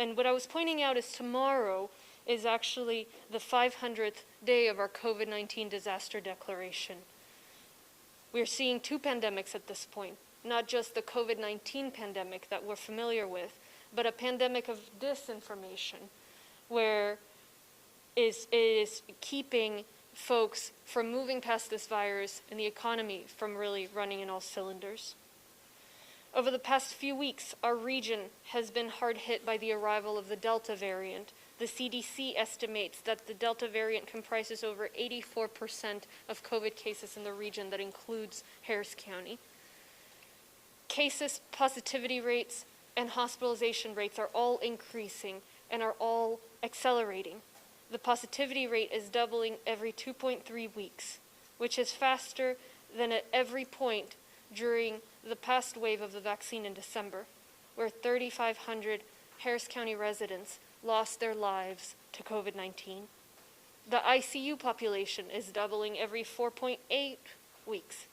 And what I was pointing out is tomorrow is actually the 500th day of our COVID-19 disaster declaration. We're seeing two pandemics at this point, not just the COVID-19 pandemic that we're familiar with, but a pandemic of disinformation, where it is keeping folks from moving past this virus and the economy from really running in all cylinders. Over the past few weeks, our region has been hard hit by the arrival of the Delta variant. The CDC estimates that the Delta variant comprises over 84% of COVID cases in the region. That includes Harris County. Cases, positivity rates, and hospitalization rates are all increasing and are all accelerating. The positivity rate is doubling every 2.3 weeks, which is faster than at every point during the past wave of the vaccine in December, where 3,500 Harris County residents lost their lives to COVID-19. The ICU population is doubling every 4.8 weeks.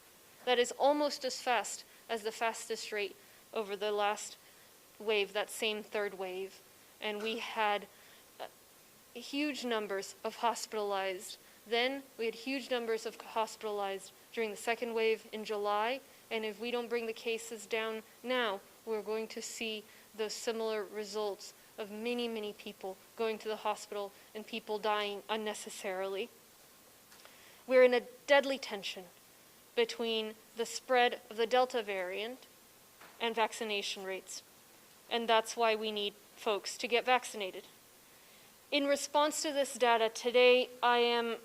That is almost as fast as the fastest rate over the last wave, that same third wave. And we had huge numbers of hospitalized. Then we had huge numbers of hospitalized during the second wave in July. And if we don't bring the cases down now, we're going to see those similar results of many, many people going to the hospital and people dying unnecessarily. We're in a deadly tension between the spread of the Delta variant and vaccination rates. And that's why we need folks to get vaccinated. In response to this data, today I am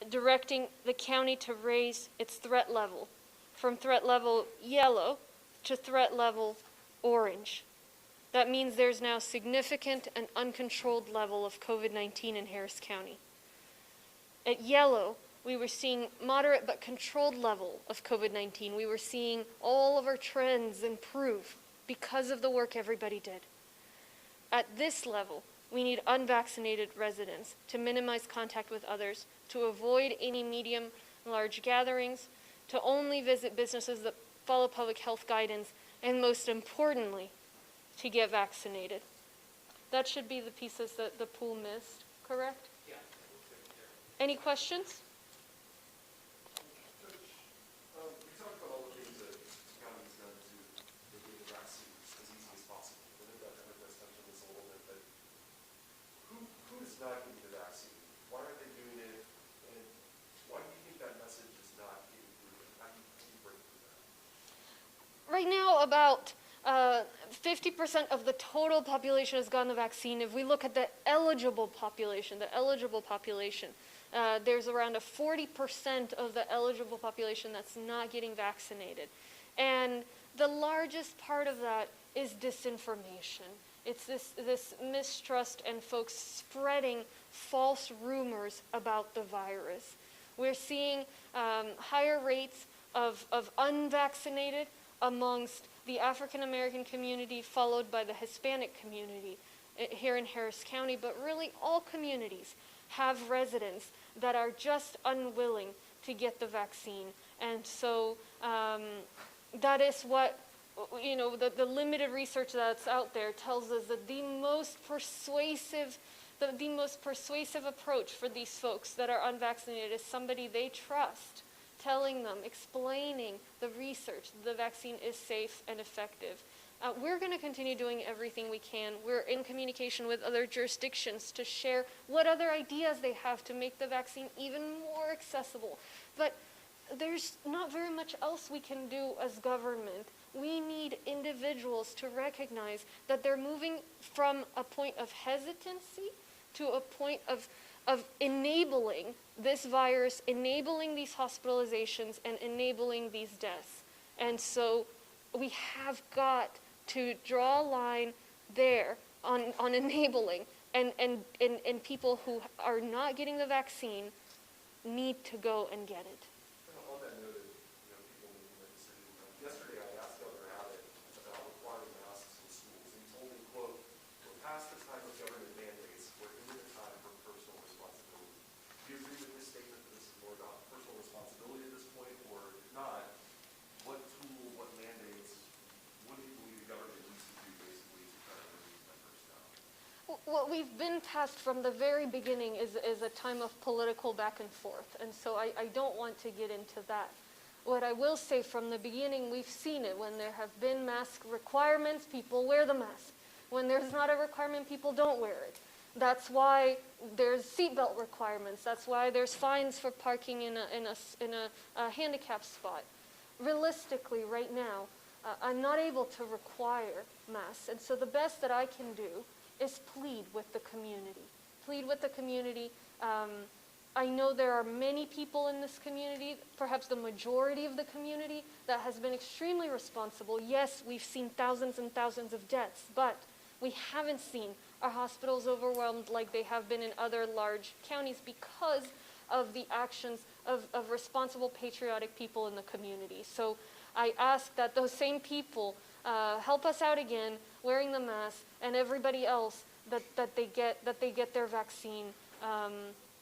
directing the county to raise its threat level from threat level yellow to threat level orange. That means there's now significant and uncontrolled level of COVID-19 in Harris County. At yellow, we were seeing moderate but controlled level of COVID-19. We were seeing all of our trends improve because of the work everybody did. At this level, we need unvaccinated residents to minimize contact with others, to avoid any medium and large gatherings, to only visit businesses that follow public health guidance, and most importantly, to get vaccinated. That should be the pieces that the pool missed, correct? Yeah. Any questions? Judge, you talked about all the things that the county's done to get the vaccine as easy as possible. I think that kind of does touch on this a little bit, but who is not getting the vaccine? Why aren't they doing it? And why do you think that message is not getting through? How do you break through that? Right now, about 50% of the total population has gotten the vaccine. If we look at the eligible population, there's around a 40% of the eligible population that's not getting vaccinated. And the largest part of that is disinformation. It's this mistrust and folks spreading false rumors about the virus. We're seeing higher rates of unvaccinated amongst the African American community, followed by the Hispanic community here in Harris County, but really all communities have residents that are just unwilling to get the vaccine. And so that is what, the limited research that's out there tells us that the most persuasive approach for these folks that are unvaccinated is somebody they trust, telling them, explaining the research, the vaccine is safe and effective. We're going to continue doing everything we can. We're in communication with other jurisdictions to share what other ideas they have to make the vaccine even more accessible. But there's not very much else we can do as government. We need individuals to recognize that they're moving from a point of hesitancy to a point of enabling this virus, enabling these hospitalizations, and enabling these deaths. And so we have got to draw a line there on enabling, and people who are not getting the vaccine need to go and get it. On that note, people making that decision. Yesterday I asked Governor Abbott about requiring masks in schools, and he told me, quote, "We're past the time of government mandates. We're into the time for personal responsibility." Do you agree with this statement that this is more about personal responsibility at this point, or if not, what tool, what mandates, what do you believe the government needs to do basically to try to bring these numbers down? what we've been past from the very beginning is a time of political back and forth, and so I don't want to get into that. What I will say, from the beginning, we've seen it. When there have been mask requirements, people wear the mask. When there's not a requirement, people don't wear it. That's why there's seatbelt requirements. That's why there's fines for parking in a handicap spot. Realistically, right now, I'm not able to require masks, and so the best that I can do is plead with the community. Plead with the community. I know there are many people in this community, perhaps the majority of the community, that has been extremely responsible. Yes, we've seen thousands and thousands of deaths, but we haven't seen our hospitals overwhelmed like they have been in other large counties because of the actions of responsible, patriotic people in the community. So I ask that those same people help us out again, wearing the mask, and everybody else that they get their vaccine.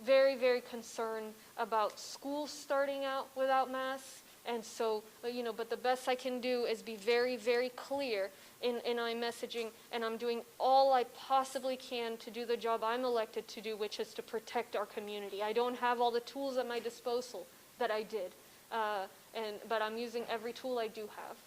Very, very concerned about schools starting out without masks, and so, but the best I can do is be very, very clear in my messaging, and I'm doing all I possibly can to do the job I'm elected to do, which is to protect our community. I don't have all the tools at my disposal that I did, but I'm using every tool I do have.